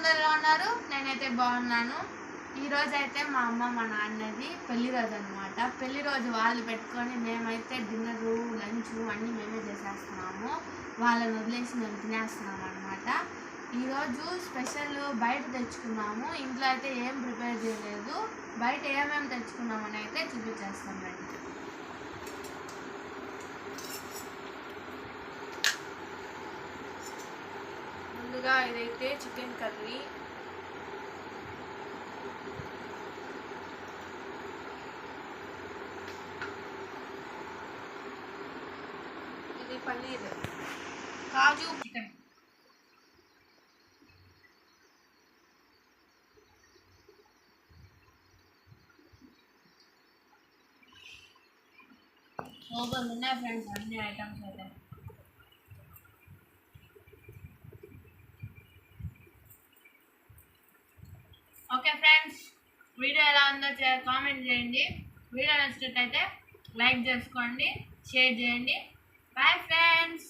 అందరూ ఎలా ఉన్నారు? నేనైతే బాగున్నాను. ఈరోజు అయితే మా అమ్మ మా నాన్నది పెళ్లి రోజు అనమాట. పెళ్లి రోజు వాళ్ళు పెట్టుకొని మేమైతే డిన్నరు లంచ్ అన్నీ మేమే చేసేస్తున్నాము. వాళ్ళని వదిలేసి మేము తినేస్తున్నాము అనమాట. ఈరోజు స్పెషల్ బయట తెచ్చుకున్నాము. ఇంట్లో అయితే ఏం ప్రిపేర్ చేయలేదు. బయట ఏమేమి తెచ్చుకున్నామని అయితే చూపించేస్తాం రండి. ముందుగా ఇదైతే చికెన్ కర్రీ, ఇది పన్నీర్, కాజు చికెన్, సూపర్ ఉన్నాయి ఫ్రెండ్స్ అన్ని ఐటమ్స్ అయితే. ఓకే ఫ్రెండ్స్, వీడియో ఎలా ఉందో కామెంట్ చేయండి. వీడియో నచ్చినట్టయితే లైక్ చేసుకోండి, షేర్ చేయండి. Bye friends.